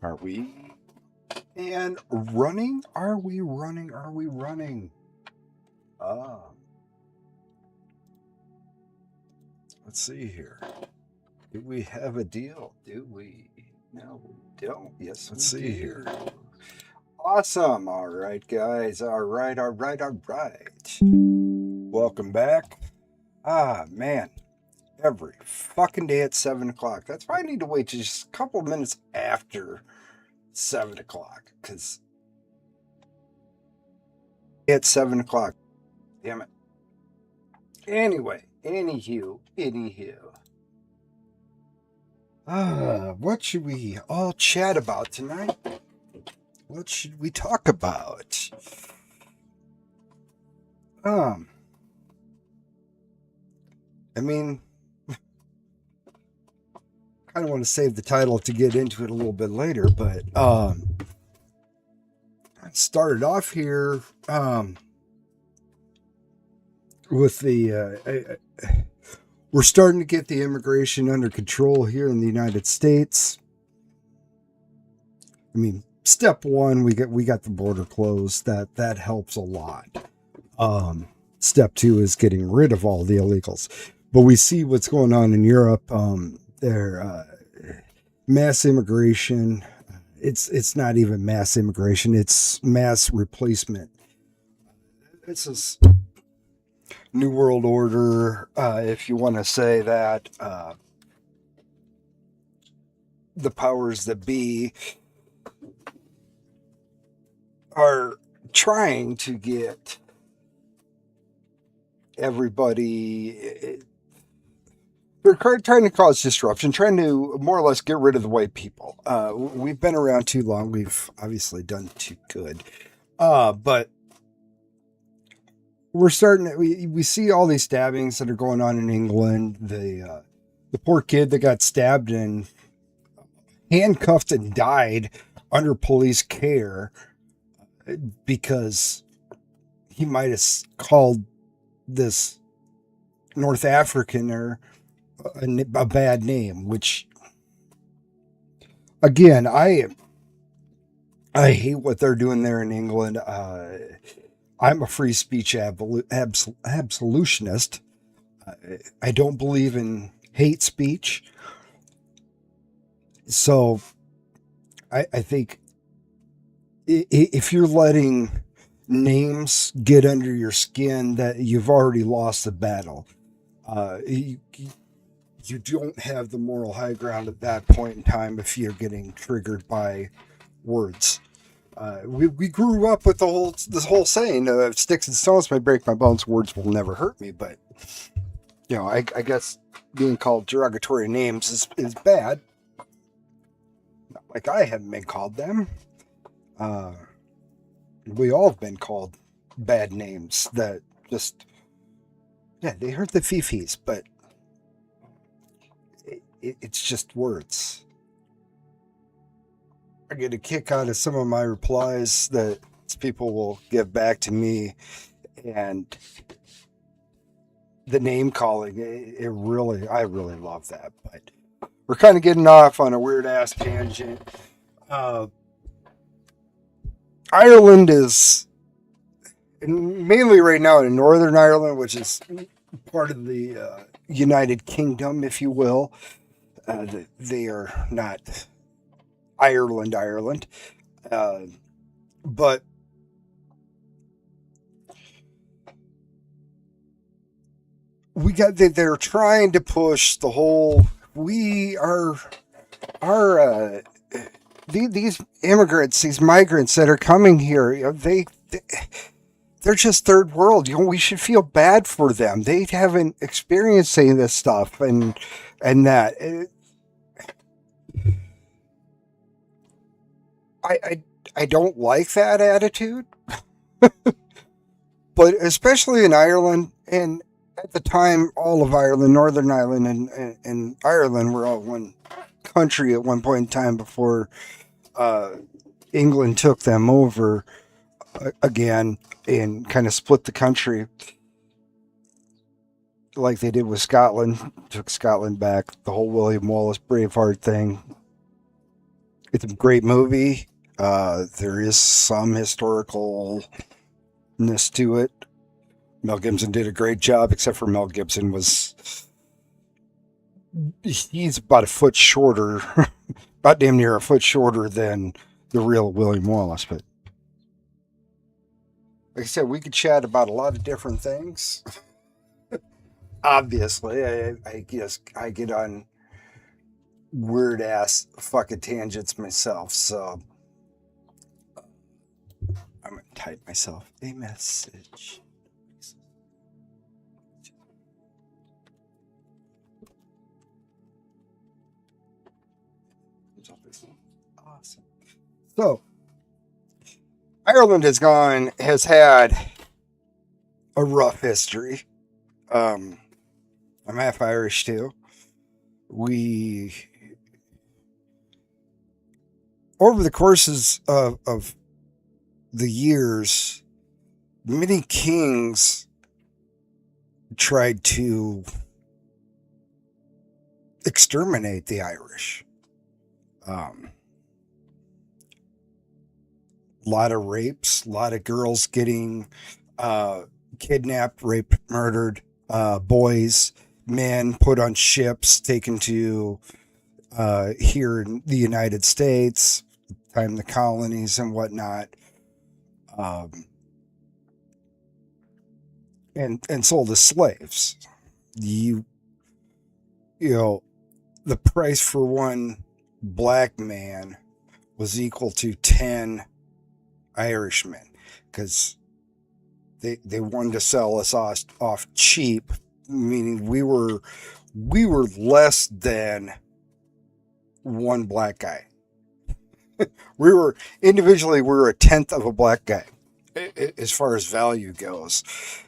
Are we? And running? Are we running? Are we running? Ah, let's see here. Do we have a deal? Do we? No, we don't. Yes, let's see here. Awesome. All right, guys. All right, all right, all right. Welcome back. Ah, man. Every fucking day at 7 o'clock. That's why I need to wait just a couple minutes after 7 o'clock. Because at 7 o'clock. Damn it. Anyway, anywho. What should we all chat about tonight? What should we talk about? I mean, kind of want to save the title to get into it a little bit later, but I started off here with the we're starting to get the immigration under control here in the United States. I mean, step one, we got the border closed. That helps a lot. Step two is getting rid of all the illegals. But we see what's going on in Europe. Their mass immigration. It's not even mass immigration. It's mass replacement. It's this New World Order, if you want to say that. The powers that be are trying to get everybody. They're trying to cause disruption, trying to more or less get rid of the white people. We've been around too long. We've obviously done too good. But we're starting. We see all these stabbings that are going on in England. The poor kid that got stabbed and handcuffed and died under police care because he might have called this North Africaner a bad name, which again, I hate what they're doing there in England. I'm a free speech absolutionist. I don't believe in hate speech. So I think if you're letting names get under your skin, that you've already lost the battle. You don't have the moral high ground at that point in time if you're getting triggered by words. We grew up with this whole saying, "Sticks and stones may break my bones, words will never hurt me." But I guess being called derogatory names is bad. Like I haven't been called them. We all have been called bad names that just they hurt the fifis, but it's just words. I get a kick out of some of my replies that people will give back to me, and the name calling. I really love that. But we're kind of getting off on a weird ass tangent. Ireland is mainly right now in Northern Ireland, which is part of the United Kingdom, if you will. They are not Ireland, but they're trying to push the whole. These immigrants, these migrants that are coming here, they're just third world. We should feel bad for them. They haven't experienced any of this stuff and that. I don't like that attitude, but especially in Ireland, and at the time, all of Ireland, Northern Ireland, and Ireland were all one country at one point in time before England took them over again and kind of split the country like they did with Scotland, took Scotland back, the whole William Wallace Braveheart thing. It's a great movie. There is some historicalness to it. Mel Gibson did a great job, except for Mel Gibson he's about a foot shorter, about damn near a foot shorter than the real William Wallace. But like I said, we could chat about a lot of different things. Obviously, I guess I get on weird ass fucking tangents myself, so I'm gonna type myself a message. Awesome. So Ireland has had a rough history. I'm half Irish too. We, over the courses of the years, many kings tried to exterminate the Irish. A lot of rapes, a lot of girls getting kidnapped, raped, murdered, boys, men put on ships, taken to here in the United States, time the colonies and whatnot, and sold as slaves. You you know the price for one black man was equal to 10 Irishmen, because they wanted to sell us off cheap, meaning we were less than one black guy. We were individually, we were a tenth of a black guy as far as value goes.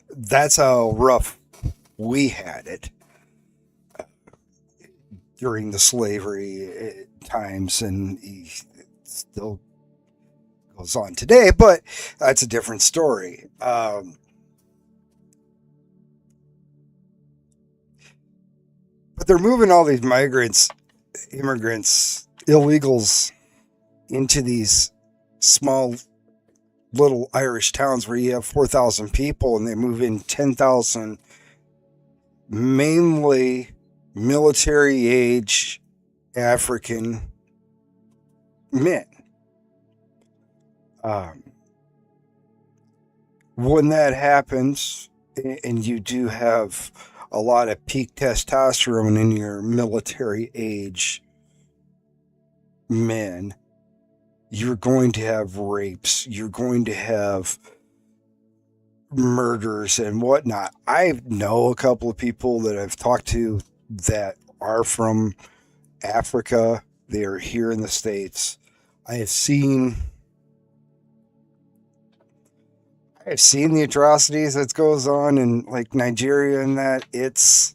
That's how rough we had it during the slavery times, and he still goes on today, but that's a different story. But they're moving all these migrants, immigrants, illegals into these small little Irish towns where you have 4,000 people, and they move in 10,000 mainly military age African men. When that happens, and you do have a lot of peak testosterone in your military age men, you're going to have rapes, you're going to have murders and whatnot. I know a couple of people that I've talked to that are from Africa. They are here in the States. I have seen the atrocities that goes on in like Nigeria, and that it's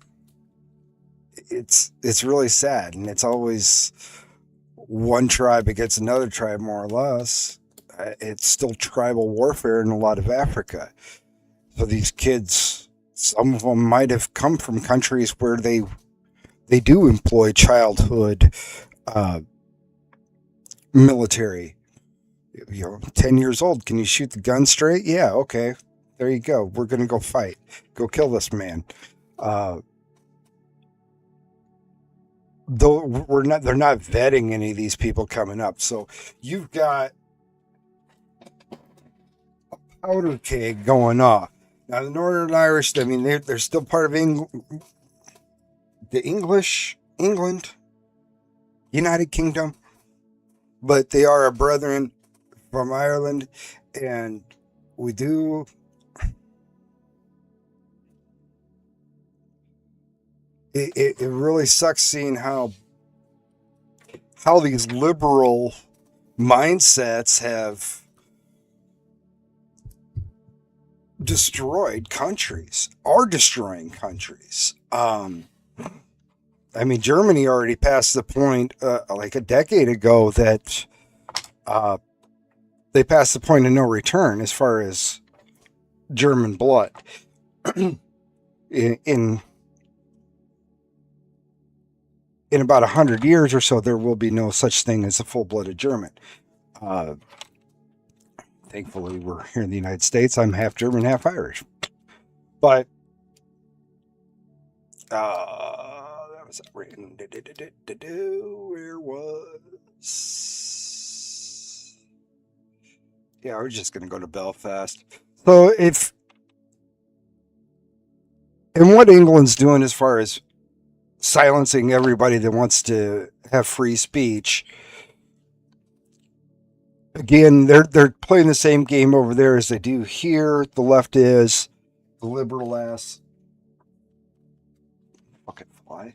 really sad, and it's always one tribe against another tribe, more or less. It's still tribal warfare in a lot of Africa. So these kids, some of them might have come from countries where they do employ childhood military. 10 years old, can you shoot the gun straight? Yeah, okay. There you go. We're going to go fight. Go kill this man. Though they're not vetting any of these people coming up. So you've got a powder keg going off. Now the Northern Irish, I mean, they're still part of England, United Kingdom, but they are our brethren from Ireland, and we do. It really sucks seeing how these liberal mindsets have destroyed countries, are destroying countries. I mean, Germany already passed the point like a decade ago that they passed the point of no return as far as German blood. in in about 100 years or so, there will be no such thing as a full-blooded German. Thankfully, we're here in the United States. I'm half German, half Irish. But that was written. Where was? Yeah, we're just gonna go to Belfast. So and what England's doing as far as silencing everybody that wants to have free speech. Again, they're playing the same game over there as they do here. The left is the liberal ass. Fucking fly.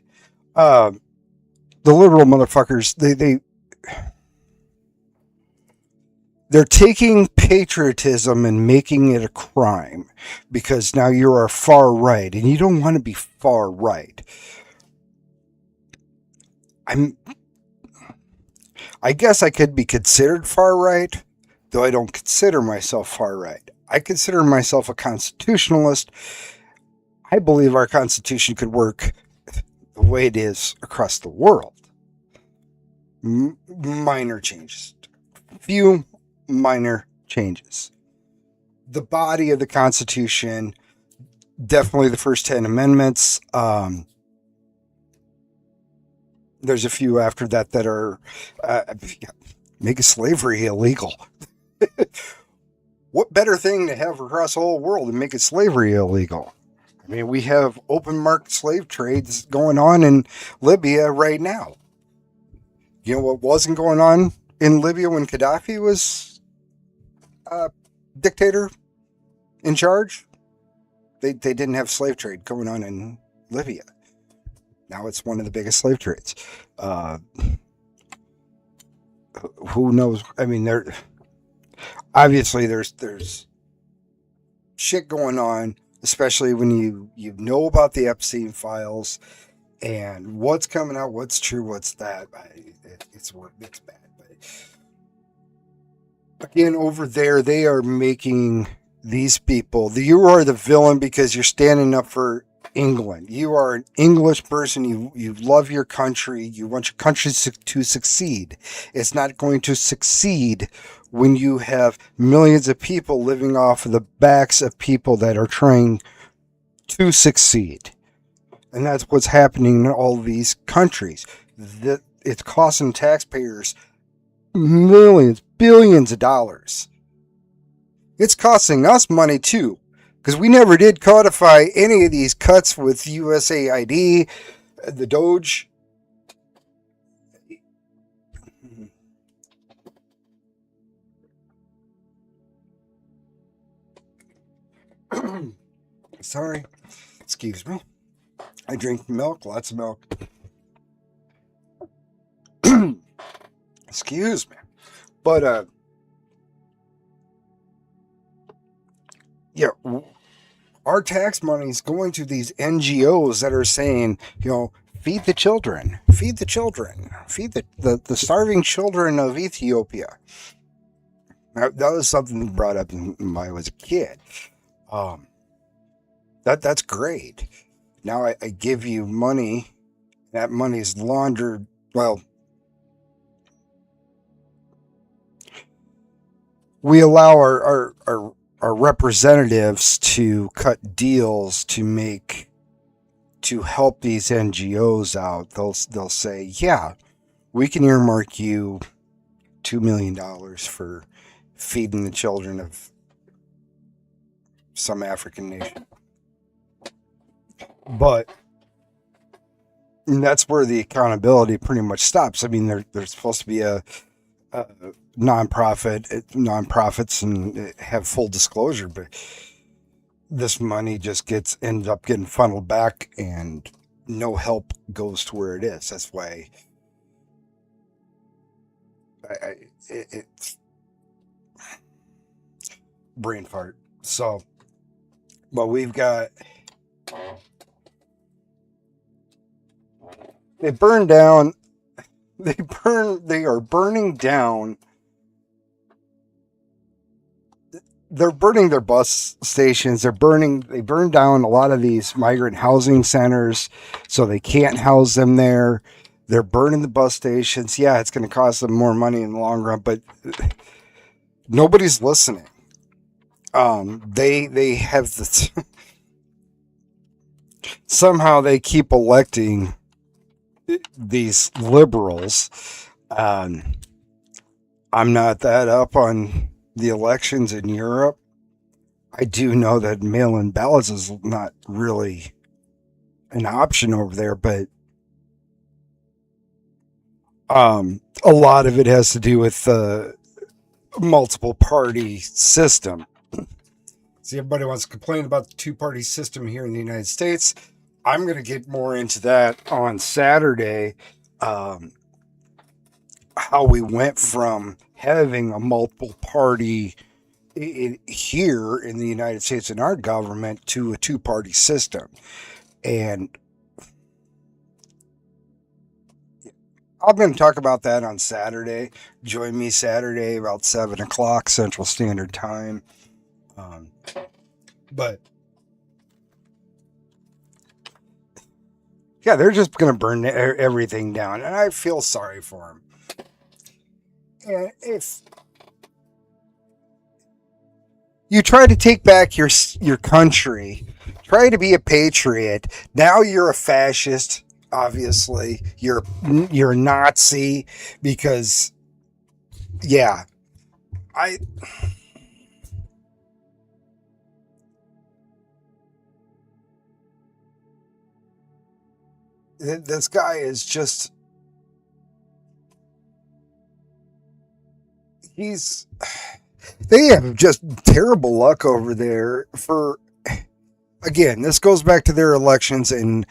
The liberal motherfuckers. They're taking patriotism and making it a crime because now you are far right, and you don't want to be far right. I guess I could be considered far right, though I don't consider myself far right. I consider myself a constitutionalist. I believe our Constitution could work the way it is across the world. Minor changes. Few minor changes. The body of the Constitution, definitely the first 10 amendments. There's a few after that are making slavery illegal. What better thing to have across the whole world than making slavery illegal? I mean, we have open market slave trades going on in Libya right now. You know what wasn't going on in Libya when Gaddafi was dictator in charge? They didn't have slave trade going on in Libya. Now it's one of the biggest slave trades. Who knows? I mean, obviously there's shit going on, especially when you know about the Epstein files and what's coming out, what's true, what's that. It's bad. But again, over there, they are making these people. You are the villain because you're standing up for England. You are an English person. You love your country. You want your country to succeed. It's not going to succeed when you have millions of people living off of the backs of people that are trying to succeed. And that's what's happening in all these countries. It's costing taxpayers millions, billions of dollars. It's costing us money too. Because we never did codify any of these cuts with USAID, the Doge. Sorry. Excuse me. I drink milk, lots of milk. Excuse me. But, yeah, our tax money is going to these NGOs that are saying, feed the children, feed the starving children of Ethiopia. That was something brought up when I was a kid. That's great. Now I give you money. That money is laundered. Well, we allow our representatives to cut deals to help these NGOs out. They'll say, yeah, we can earmark you $2 million for feeding the children of some African nation. But that's where the accountability pretty much stops. I mean, there's supposed to be a nonprofits and have full disclosure, but this money just ends up getting funneled back and no help goes to where it is. That's why it's brain fart. So, but we've got, they are burning down. They're burning their bus stations. They burn down a lot of these migrant housing centers, so they can't house them there. They're burning the bus stations. Yeah, it's going to cost them more money in the long run, but nobody's listening. They have the somehow they keep electing these liberals. Um, I'm not that up on the elections in Europe. I do know that mail-in ballots is not really an option over there, but a lot of it has to do with the multiple party system. See, everybody wants to complain about the two-party system here in the United States. I'm going to get more into that on Saturday. Um, how we went from having a multiple party here in the United States in our government to a two-party system. And I'm going to talk about that on Saturday. Join me Saturday about 7 o'clock Central Standard Time. But yeah, they're just going to burn everything down. And I feel sorry for them. And if you try to take back your country, try to be a patriot, now you're a fascist. Obviously, you're a Nazi because, yeah, this guy is just they have just terrible luck over there. For again, this goes back to their elections and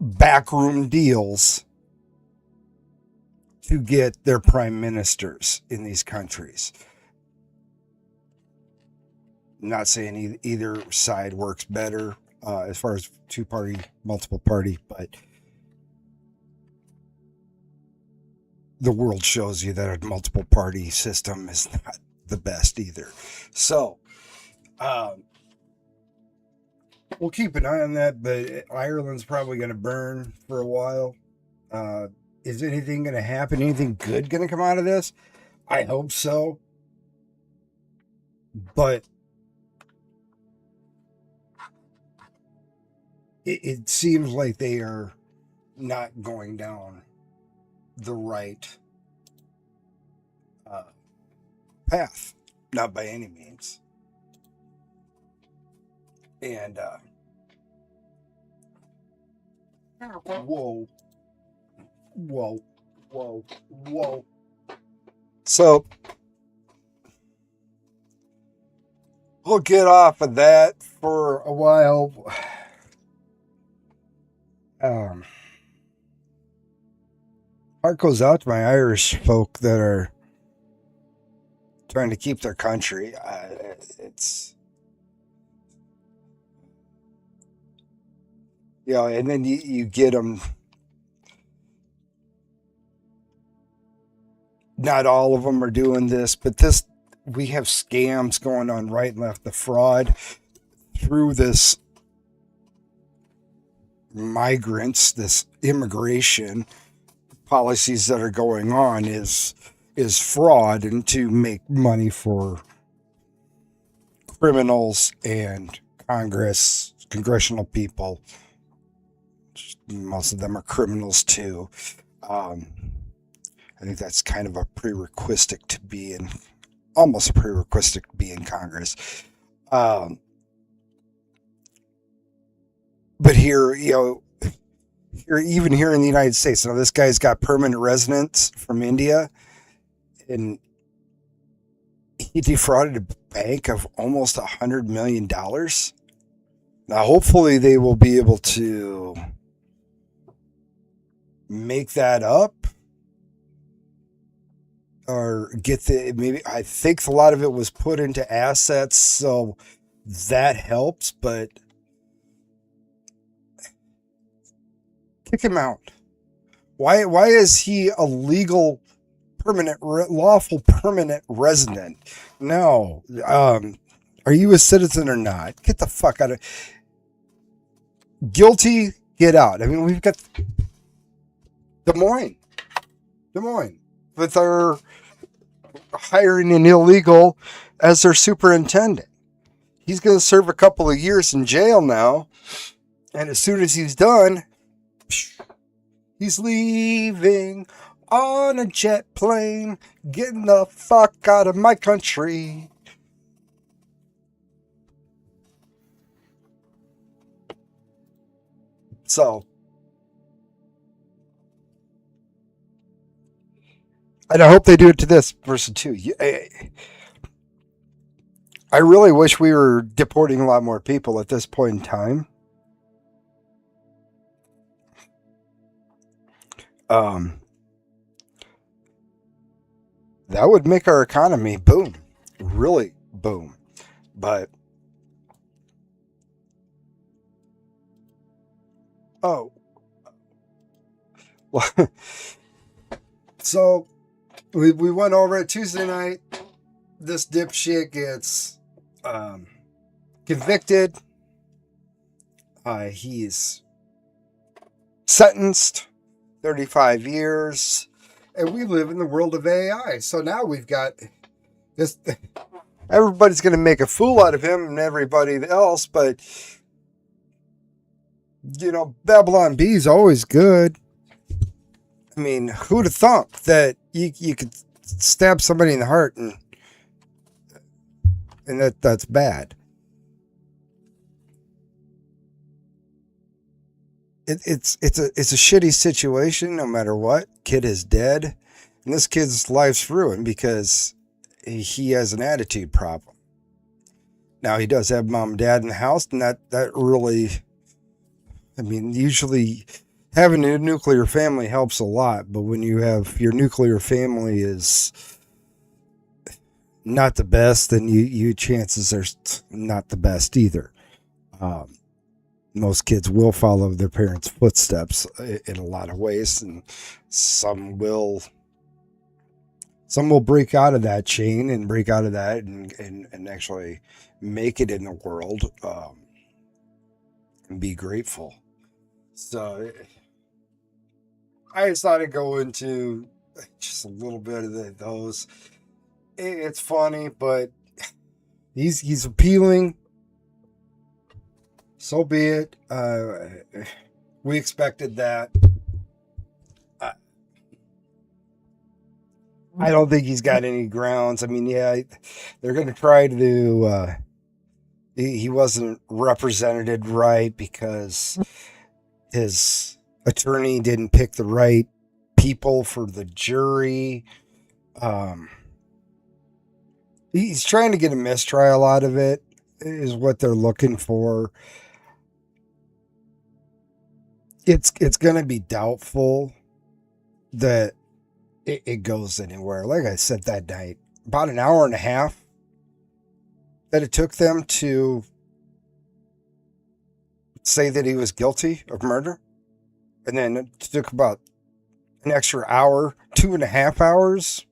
backroom deals to get their prime ministers in these countries. I'm not saying either side works better as far as two-party, multiple party, but the world shows you that a multiple party system is not the best either. So we'll keep an eye on that, but Ireland's probably going to burn for a while. Is anything going to happen? Anything good going to come out of this? I hope so. But it seems like they are not going down the right path. Not by any means. And whoa. So we'll get off of that for a while. Heart goes out to my Irish folk that are trying to keep their country. It's, you know, and then you get them. Not all of them are doing this, but we have scams going on right and left. The fraud through this migrants, this immigration policies that are going on is fraud and to make money for criminals and congressional people. Most of them are criminals too. I think that's kind of a prerequisite to be in, almost a prerequisite to be in Congress. But here, even here in the United States, now this guy's got permanent residence from India, and he defrauded a bank of almost $100 million. Now, hopefully they will be able to make that up. Or maybe I think a lot of it was put into assets, so that helps, but kick him out. Why is he a legal lawful permanent resident? No. Are you a citizen or not? Get the fuck out of. Guilty, get out. I mean, we've got Des Moines. Des Moines. With their hiring an illegal as their superintendent. He's going to serve a couple of years in jail now. And as soon as he's done, he's leaving on a jet plane, getting the fuck out of my country. So, and I hope they do it to this person too. I really wish we were deporting a lot more people at this point in time. That would make our economy boom, really boom. But oh, so we went over it Tuesday night. This dipshit gets convicted. He's sentenced 35 years. And we live in the world of AI. So now we've got this. Everybody's going to make a fool out of him and everybody else. But, Babylon B is always good. I mean, who'd have thunk that you could stab somebody in the heart and that's bad. It's a shitty situation no matter what. Kid is dead, and this kid's life's ruined because he has an attitude problem. Now he does have mom and dad in the house, and that really, I mean, usually having a nuclear family helps a lot, but when you have your nuclear family is not the best, then you chances are not the best either. Most kids will follow their parents' footsteps in a lot of ways, and some will break out of that chain and break out of that and actually make it in the world and be grateful. So I just thought I'd go into just a little bit of those. It's funny, but he's appealing. So be it. We expected that. I don't think he's got any grounds. I mean, yeah, they're going to try to. He wasn't represented right because his attorney didn't pick the right people for the jury. He's trying to get a mistrial out of it, is what they're looking for. It's going to be doubtful that it goes anywhere. Like I said that night, about an hour and a half that it took them to say that he was guilty of murder. And then it took about an extra hour, 2.5 hours.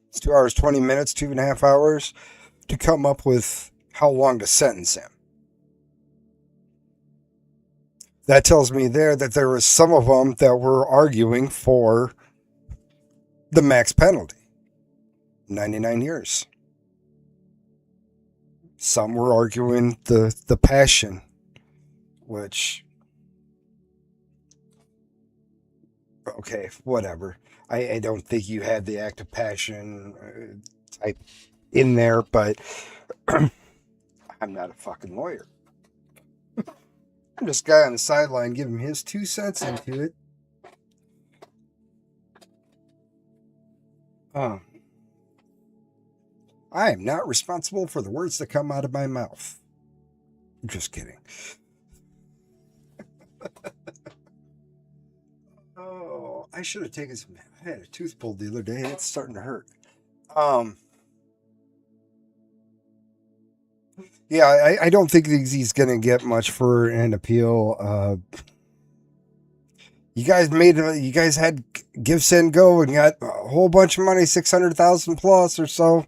It's 2 hours, 20 minutes, 2.5 hours to come up with how long to sentence him. That tells me that there was some of them that were arguing for the max penalty, 99 years. Some were arguing the passion, which, okay, whatever. I don't think you had the act of passion type in there, but I'm not a fucking lawyer. I'm just a guy on the sideline giving his 2 cents into it. I am not responsible for the words that come out of my mouth. I'm just kidding. Oh, I should have taken some. I had a tooth pulled the other day. It's starting to hurt. Yeah, I don't think he's going to get much for an appeal. You guys had Give, Send, Go and got a whole bunch of money, 600,000 plus or so.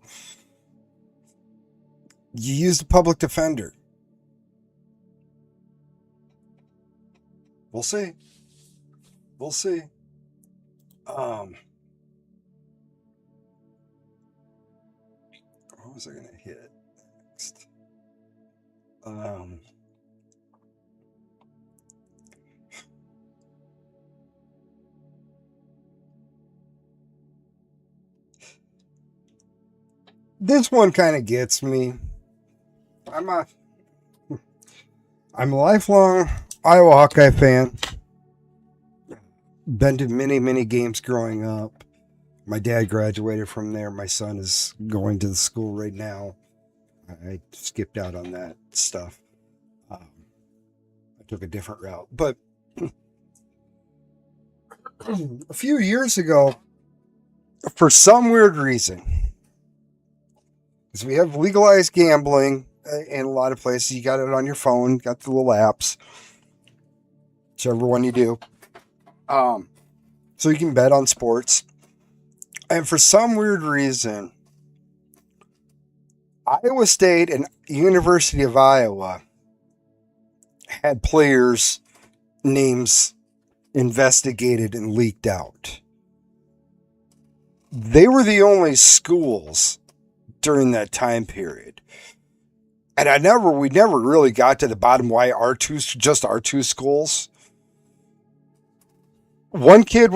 You used a public defender. We'll see. What was I going to hit next? This one kind of gets me. I'm a lifelong Iowa Hawkeye fan. Been to many, many games growing up. My dad graduated from there. My son is going to the school right now. I skipped out on that stuff. I took a different route. But a few years ago, for some weird reason, because we have legalized gambling in a lot of places. You got it on your phone, got the little apps, whichever one you do. So you can bet on sports. And for some weird reason, Iowa State and University of Iowa had players' names investigated and leaked out. They were the only schools during that time period. And we never really got to the bottom why just our two schools. One kid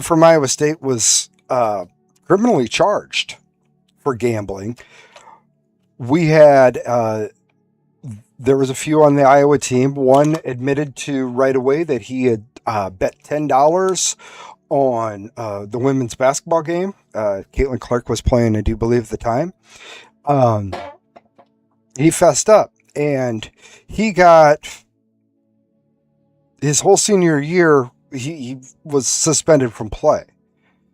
from Iowa State was criminally charged for gambling. We had, there was a few on the Iowa team. One admitted to right away that he had bet $10 on the women's basketball game. Caitlin Clark was playing, I do believe, at the time. He fessed up, and he got his whole senior year. He was suspended from play.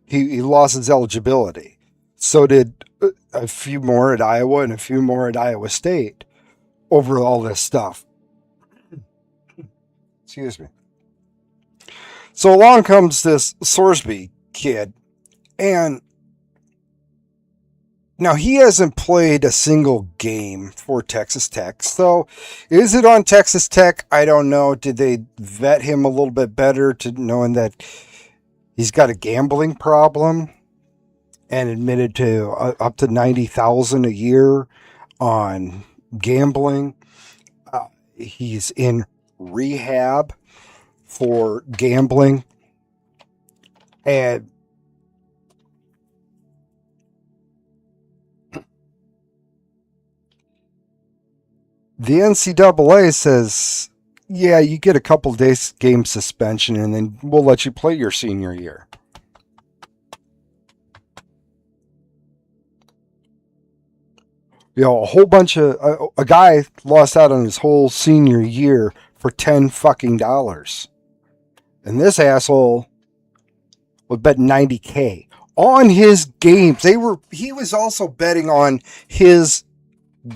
He lost his eligibility. So did a few more at Iowa and a few more at Iowa State over all this stuff. Excuse me. So along comes this Sorsby kid, and now he hasn't played a single game for Texas Tech. So is it on Texas Tech? I don't know. Did they vet him a little bit better to knowing that he's got a gambling problem and admitted to up to $90,000 a year on gambling? He's in rehab for gambling, and the NCAA says, yeah, you get a couple days game suspension and then we'll let you play your senior year. You know, a whole bunch of a guy lost out on his whole senior year for $10 fucking. And this asshole was betting $90K on his games. He was also betting on his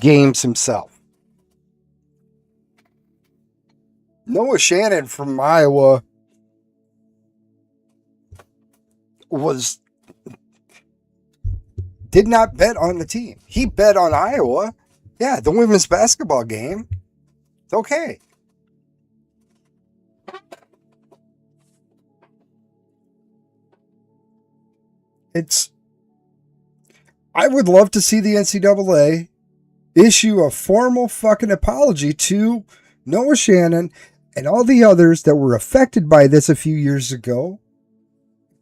games himself. Noah Shannon from Iowa did not bet on the team. He bet on Iowa. Yeah, the women's basketball game. It's okay. I would love to see the NCAA issue a formal fucking apology to Noah Shannon and all the others that were affected by this a few years ago.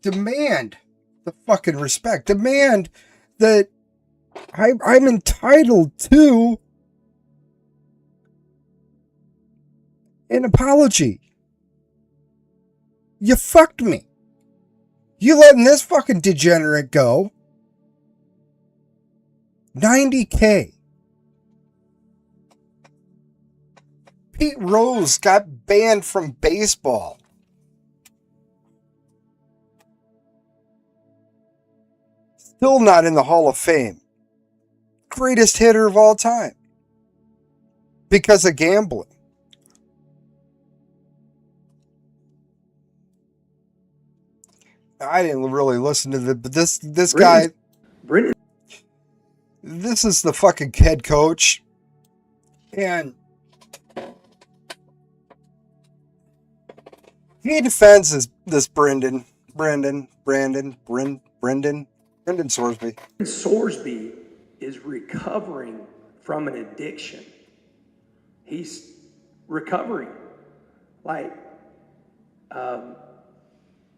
Demand the fucking respect. Demand that I'm entitled to an apology. You fucked me. You letting this fucking degenerate go. $90K. Pete Rose got banned from baseball. Still not in the Hall of Fame. Greatest hitter of all time. Because of gambling. I didn't really listen to but this guy. This is the fucking head coach. And he defends this Brendan Brendan Sorsby. Sorsby is recovering from an addiction. He's recovering. Like,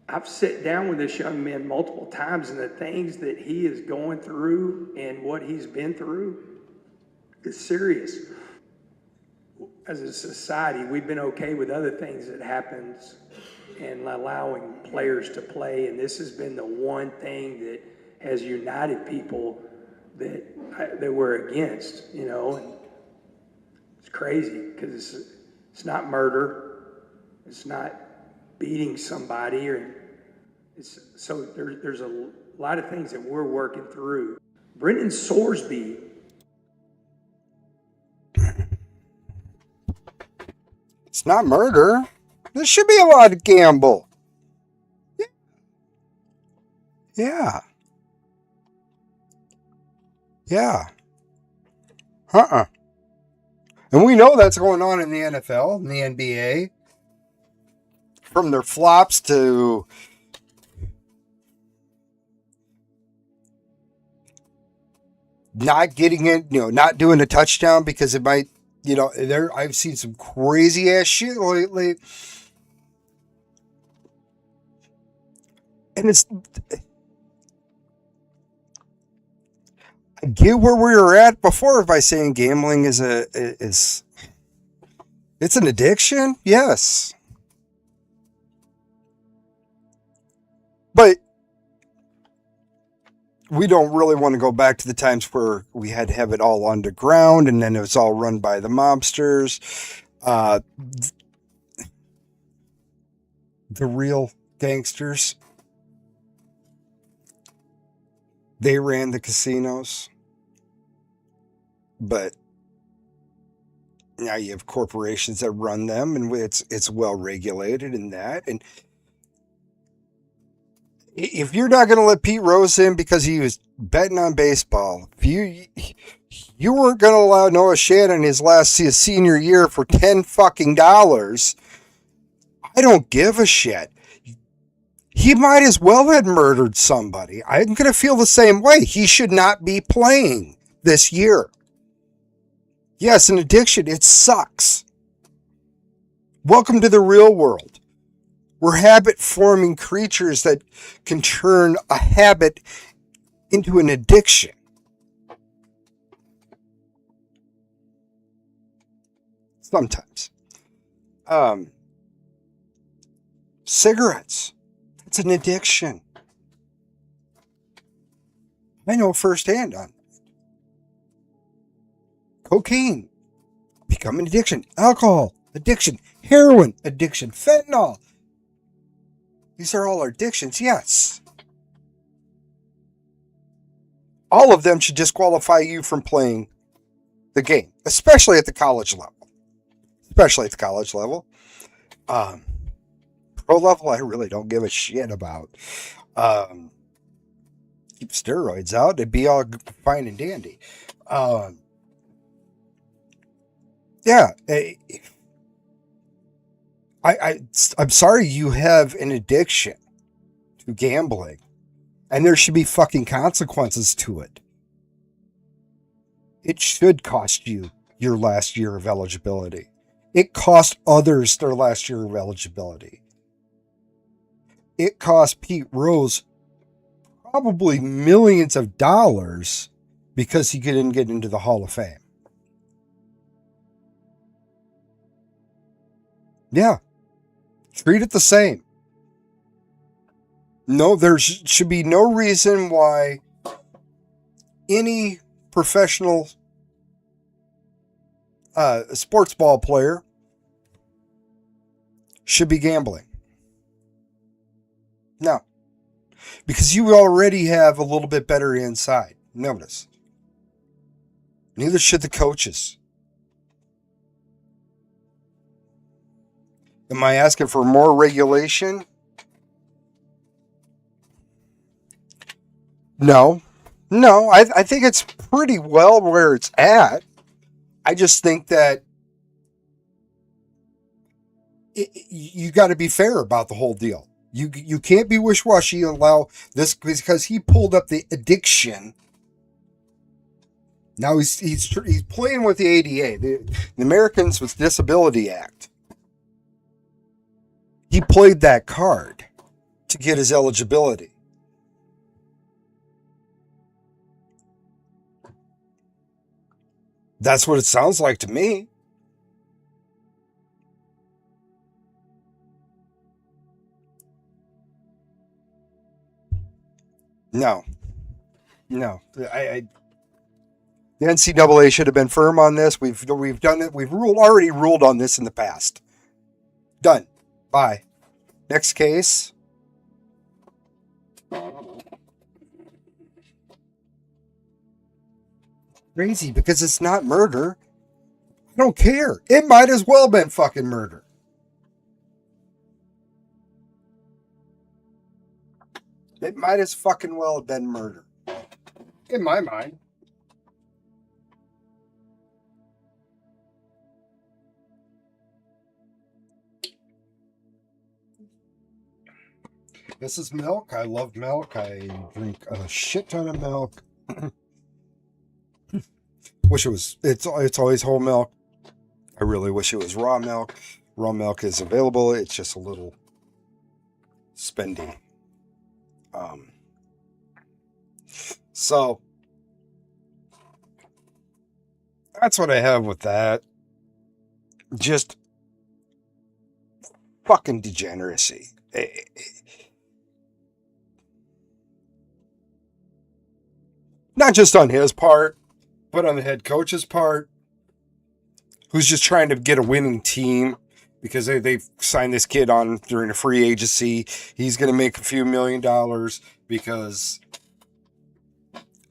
I've sat down with this young man multiple times, and the things that he is going through and what he's been through is serious. As a society, we've been okay with other things that happens and allowing players to play, and this has been the one thing that has united people that we're against, you know. And it's crazy because it's not murder, it's not beating somebody, or so there's a lot of things that we're working through. Brendan Sorsby. It's not murder. There should be a lot of gamble. Yeah. And we know that's going on in the NFL and the NBA. From their flops to not getting it, not doing a touchdown because it might, I've seen some crazy ass shit lately. And I get where we were at before by saying gambling is it's an addiction. Yes. But we don't really want to go back to the times where we had to have it all underground and then it was all run by the mobsters. The real gangsters. They ran the casinos. But now you have corporations that run them, and it's well regulated in that. And if you're not going to let Pete Rose in because he was betting on baseball, if you weren't going to allow Noah Shannon his senior year for $10 fucking, I don't give a shit. He might as well have murdered somebody. I'm going to feel the same way. He should not be playing this year. Yes, an addiction. It sucks. Welcome to the real world. We're habit-forming creatures that can turn a habit into an addiction. Sometimes. Cigarettes. It's an addiction. I know firsthand on it. Cocaine. Become an addiction. Alcohol. Addiction. Heroin. Addiction. Fentanyl. These are all addictions, yes. All of them should disqualify you from playing the game, especially at the college level. Pro level, I really don't give a shit about. Keep steroids out, it'd be all fine and dandy. Yeah. I'm sorry you have an addiction to gambling, and there should be fucking consequences to it. It should cost you your last year of eligibility. It cost others their last year of eligibility. It cost Pete Rose probably millions of dollars because he didn't get into the Hall of Fame. Yeah. Treat it the same. No, there should be no reason why any professional sports ball player should be gambling. No. Because you already have a little bit better inside. Notice. Neither should the coaches. Am I asking for more regulation? No. I think it's pretty well where it's at. I just think that you got to be fair about the whole deal. You can't be wish-washy and allow this, because he pulled up the addiction. Now he's playing with the ADA, the Americans with Disability Act. He played that card to get his eligibility. That's what it sounds like to me. No. The NCAA should have been firm on this. We've done it. We've already ruled on this in the past. Done. Bye. Next case. Crazy, because it's not murder. I don't care. It might as well have been fucking murder. It might as fucking well have been murder. In my mind. This is milk. I love milk. I drink a shit ton of milk. Wish it was, it's always whole milk. I really wish it was raw milk. Raw milk is available. It's just a little spendy. So that's what I have with that. Just fucking degeneracy. Not just on his part, but on the head coach's part, who's just trying to get a winning team because they signed this kid on during a free agency. He's going to make a few $1 million because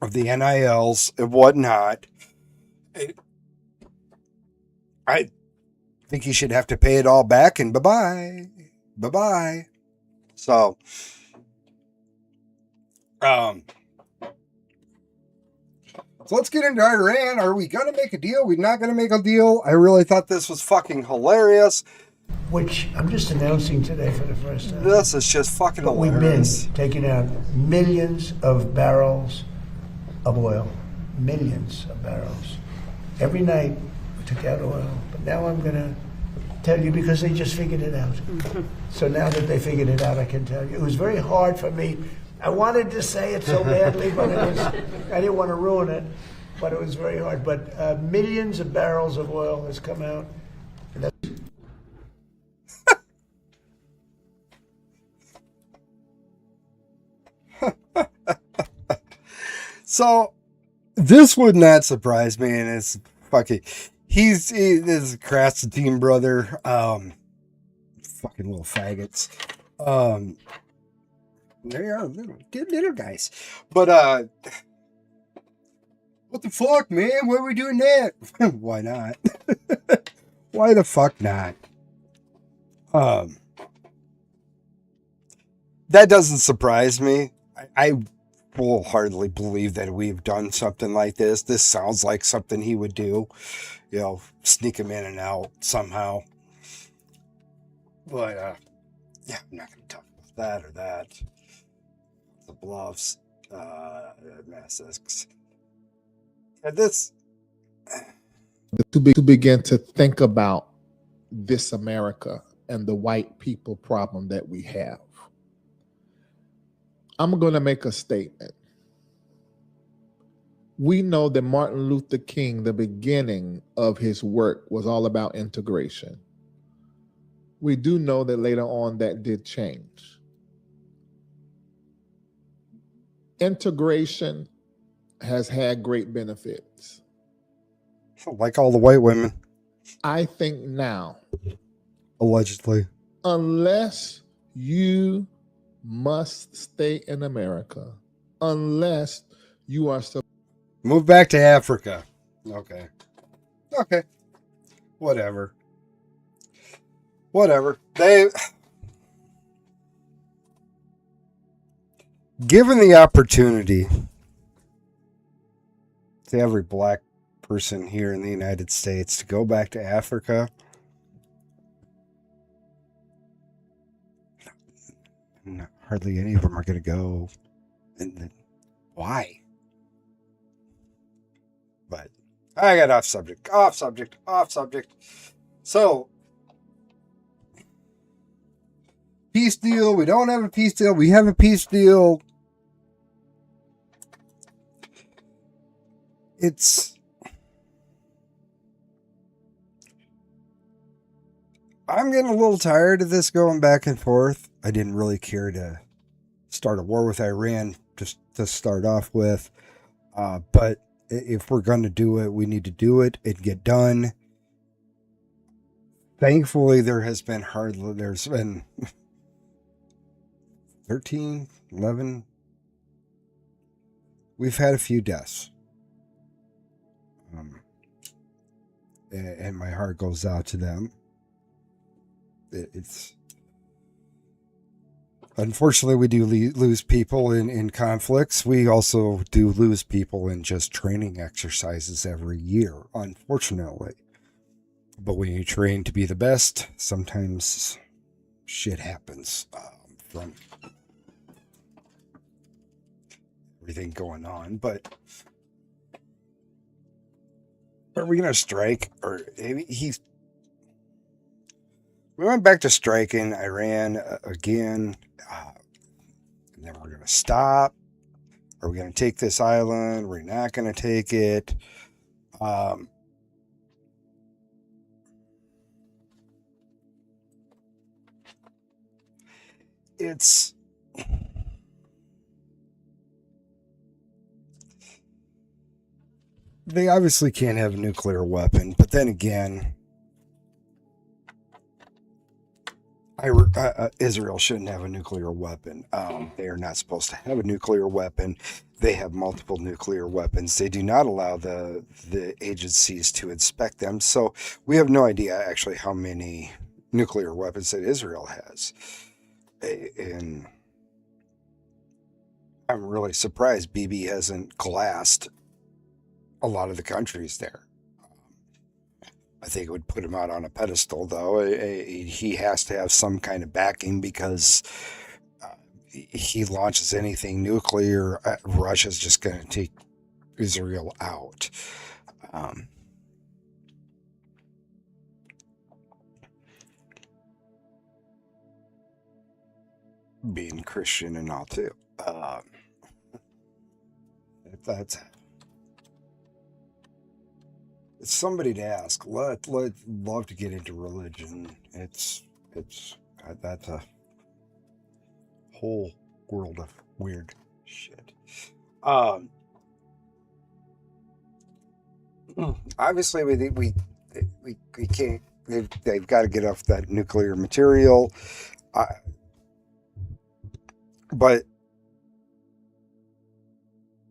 of the NILs and whatnot. I think he should have to pay it all back, and bye-bye. Bye-bye. So, so let's get into Iran. Are we going to make a deal? We're not going to make a deal? I really thought this was fucking hilarious. Which I'm just announcing today for the first time. This is just fucking hilarious. We've been taking out millions of barrels of oil. Millions of barrels. Every night we took out oil. But now I'm going to tell you because they just figured it out. So now that they figured it out, I can tell you. It was very hard for me. I wanted to say it so badly, but I didn't want to ruin it. But it was very hard. But millions of barrels of oil has come out. So this would not surprise me, and it's fucking. This is Krasenstein brother. Fucking little faggots. They are little guys. But what the fuck, man? Why are we doing that? Why not? Why the fuck not? That doesn't surprise me. I will hardly believe that we've done something like this. This sounds like something he would do. You know, sneak him in and out somehow. But, yeah, I'm not going to talk about that or that. The bluffs, Massacs. And this... To begin to think about this America and the white people problem that we have. I'm going to make a statement. We know that Martin Luther King, the beginning of his work was all about integration. We do know that later on that did change. Integration has had great benefits. Like all the white women. I think now, allegedly, unless you must stay in America, unless you are move back to Africa. Okay. Whatever. Given the opportunity to every black person here in the United States to go back to Africa, hardly any of them are going to go. And why? But I got off subject. So, peace deal. We don't have a peace deal. We have a peace deal. I'm getting a little tired of this going back and forth. I didn't really care to start a war with Iran just to start off with. But if we're going to do it, we need to do it and get done. Thankfully, there's been 13, 11. We've had a few deaths. And my heart goes out to them. It's unfortunately, we do lose people in conflicts. We also do lose people in just training exercises every year, unfortunately. But when you train to be the best, sometimes shit happens from everything going on. But are we going to strike? Or we went back to striking Iran again. And then we're going to stop. Are we going to take this island? We're not going to take it. They obviously can't have a nuclear weapon, but then again, Israel shouldn't have a nuclear weapon. They are not supposed to have a nuclear weapon. They have multiple nuclear weapons. They do not allow the agencies to inspect them. So we have no idea actually how many nuclear weapons that Israel has. And I'm really surprised Bibi hasn't glassed a lot of the countries there. I think it would put him out on a pedestal, though. He has to have some kind of backing because he launches anything nuclear, Russia's just going to take Israel out. Being Christian and all, too. That's it's somebody to ask. Let love to get into religion. It's that's a whole world of weird shit. Obviously we can't. They've got to get off that nuclear material. But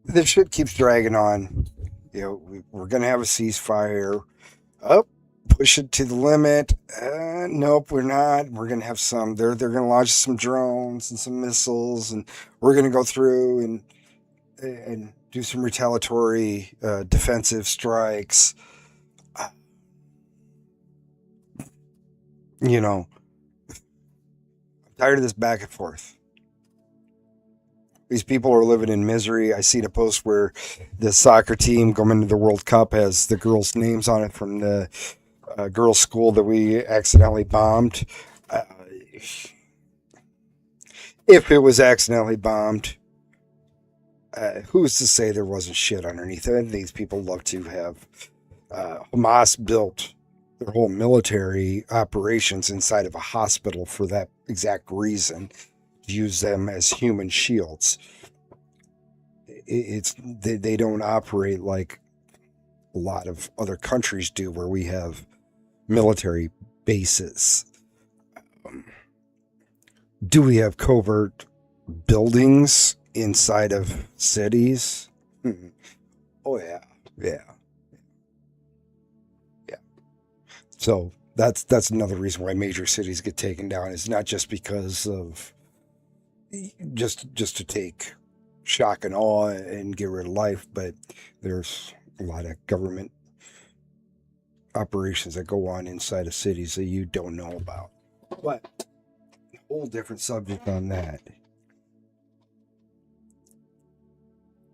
this shit keeps dragging on. You know, we're going to have a ceasefire. Push it to the limit. Nope, we're not. We're going to have some. They're going to launch some drones and some missiles, and we're going to go through and do some retaliatory defensive strikes. You know, I'm tired of this back and forth. These people are living in misery. I seen a post where the soccer team going to the World Cup has the girls' names on it from the girls' school that we accidentally bombed. If it was accidentally bombed, who's to say there wasn't shit underneath it? These people love to have Hamas built their whole military operations inside of a hospital for that exact reason. Use them as human shields. They don't operate like a lot of other countries do, where we have military bases. Do we have covert buildings inside of cities? Oh yeah. So that's another reason why major cities get taken down. It's not just because of just to take shock and awe and get rid of life, but there's a lot of government operations that go on inside of cities that you don't know about. But a whole different subject on that.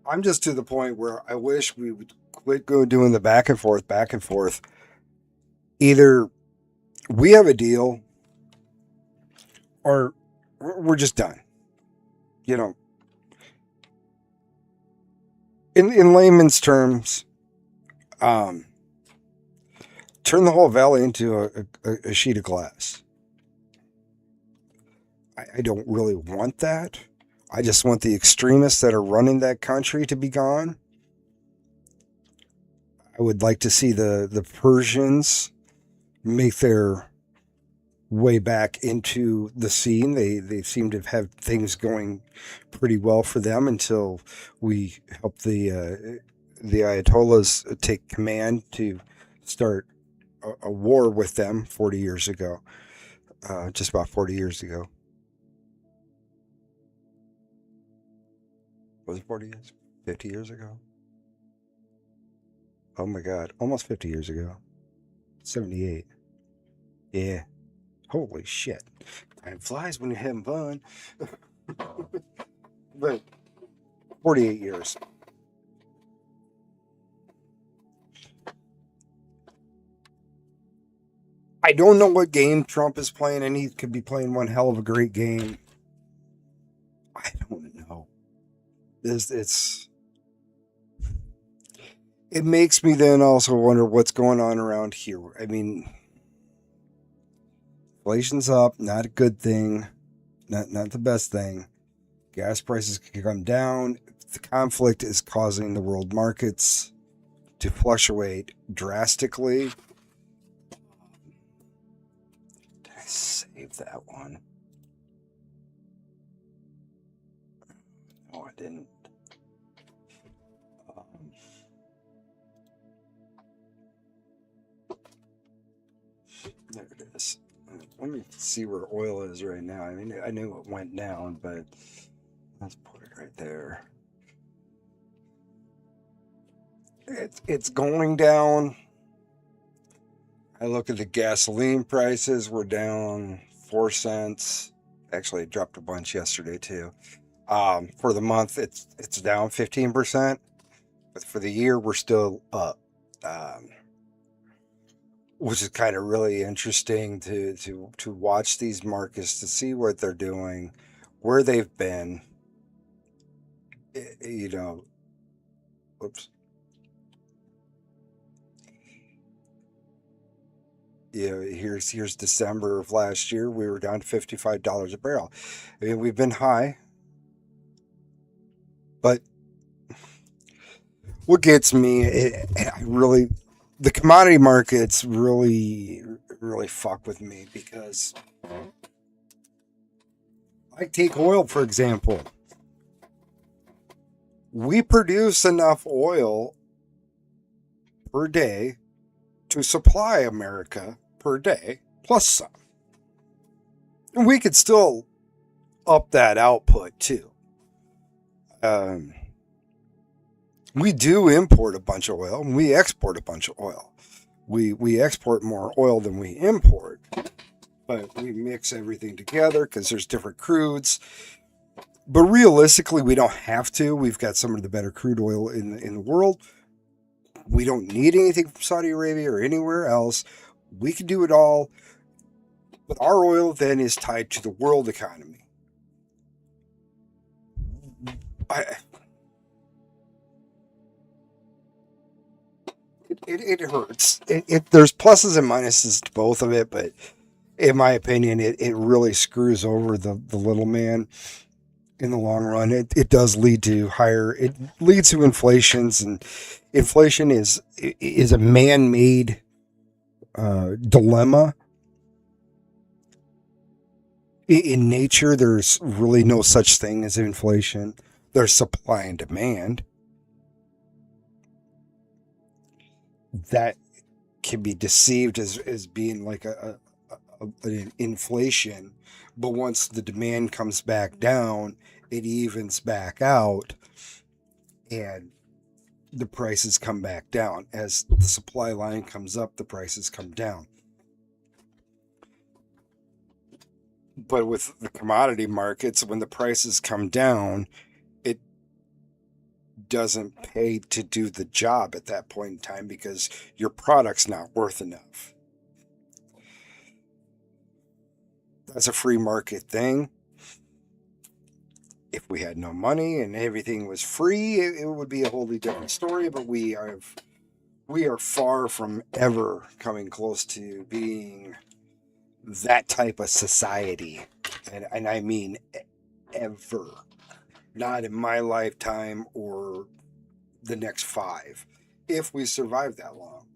I'm just to the point where I wish we would quit doing the back and forth, back and forth. Either we have a deal or we're just done. You know, in layman's terms, turn the whole valley into a sheet of glass. I don't really want that. I just want the extremists that are running that country to be gone. I would like to see the Persians make their way back into the scene. They seem to have things going pretty well for them until we help the Ayatollahs take command to start a war with them 40 years ago, just about 40 years ago. Was it 40 years? 50 years ago? Oh my God, almost 50 years ago. 78. Yeah. Holy shit. Time flies when you're having fun. But 48 years. I don't know what game Trump is playing, and he could be playing one hell of a great game. I don't know. It makes me then also wonder what's going on around here. I mean, inflation's up, not a good thing, not the best thing. Gas prices can come down. The conflict is causing the world markets to fluctuate drastically. Did I save that one? No, I didn't. There it is. Let me see where oil is right now. I mean, I knew it went down, but let's put it right there. It's going down. I look at the gasoline prices. We're down 4 cents. Actually, it dropped a bunch yesterday too. For the month, it's down 15%, but for the year, we're still up. Which is kind of really interesting to watch these markets, to see what they're doing, where they've been. You know, whoops. You know, here's December of last year. We were down to $55 a barrel. I mean, we've been high, but what gets me, the commodity markets really fuck with me, because I take oil, for example. We produce enough oil per day to supply America per day, plus some. And we could still up that output too. We do import a bunch of oil, and we export a bunch of oil. We export more oil than we import, but we mix everything together because there's different crudes. But realistically, we don't have to. We've got some of the better crude oil in the world. We don't need anything from Saudi Arabia or anywhere else. We can do it all. But our oil then is tied to the world economy. It hurts. There's pluses and minuses to both of it, but in my opinion, it really screws over the little man in the long run. It does lead to it leads to inflations, and inflation is a man-made dilemma. In nature, there's really no such thing as inflation. There's supply and demand. That can be deceived as being like an inflation, but once the demand comes back down, it evens back out, and the prices come back down. As the supply line comes up, the prices come down. But with the commodity markets, when the prices come down, it doesn't pay to do the job at that point in time because your product's not worth enough. That's a free market thing. If we had no money and everything was free, it would be a wholly different story. But we are far from ever coming close to being that type of society, and I mean ever. Not in my lifetime or the next 5, if we survive that long.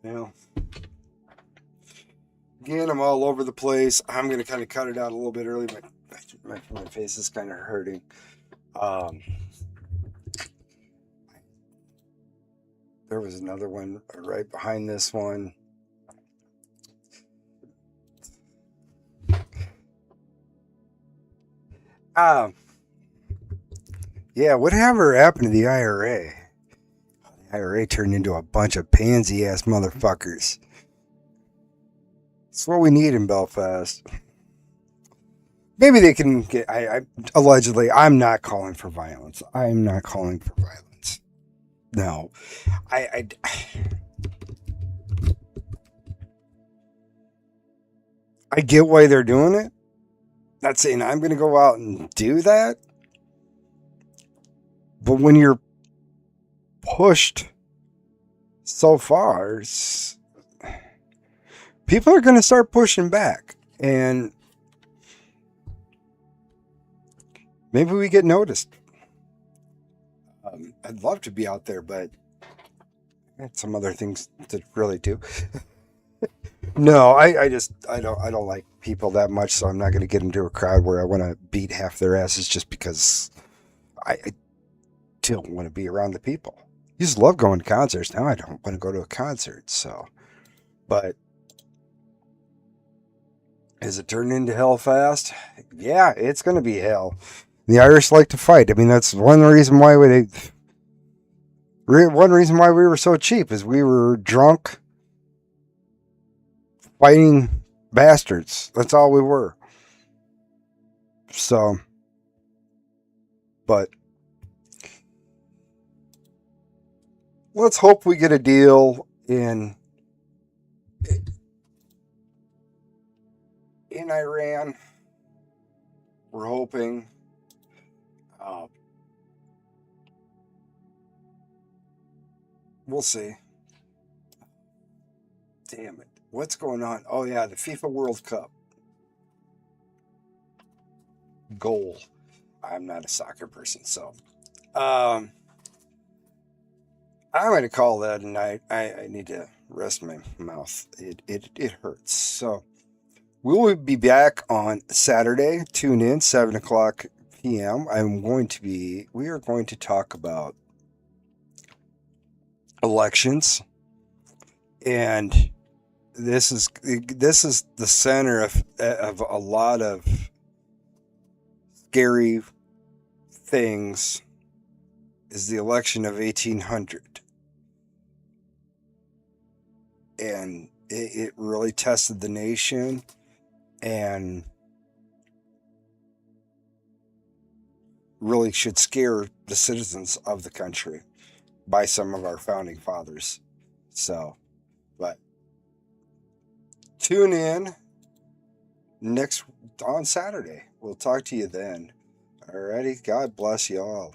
Now, again, I'm all over the place. I'm going to kind of cut it out a little bit early. My face is kind of hurting. There was another one right behind this one. Yeah, whatever happened to the IRA? The IRA turned into a bunch of pansy-ass motherfuckers. That's what we need in Belfast. Maybe they can get... allegedly, I'm not calling for violence. I'm not calling for violence. No. I get why they're doing it. Not saying I'm going to go out and do that. But when you're pushed so far, people are going to start pushing back. And maybe we get noticed. I'd love to be out there, but I had some other things to really do. No, I don't like people that much, so I'm not going to get into a crowd where I want to beat half their asses just because I don't want to be around the people. I used to love going to concerts. Now I don't want to go to a concert. So, but is it turning into hell fast? Yeah, it's going to be hell. The Irish like to fight. I mean, that's one reason why we were so cheap is we were drunk, fighting bastards. That's all we were. So, but let's hope we get a deal in Iran. We're hoping. We'll see. Damn it. What's going on? Oh, yeah, the FIFA World Cup. Goal. I'm not a soccer person, so. I'm going to call that a night. I need to rest my mouth. It hurts. So, we will be back on Saturday. Tune in, 7 o'clock p.m. We are going to talk about elections, and this is the center of a lot of scary things. Is the election of 1800, and it really tested the nation and really should scare the citizens of the country by some of our founding fathers. So, but tune in on Saturday. We'll talk to you then. Alrighty. God bless you all.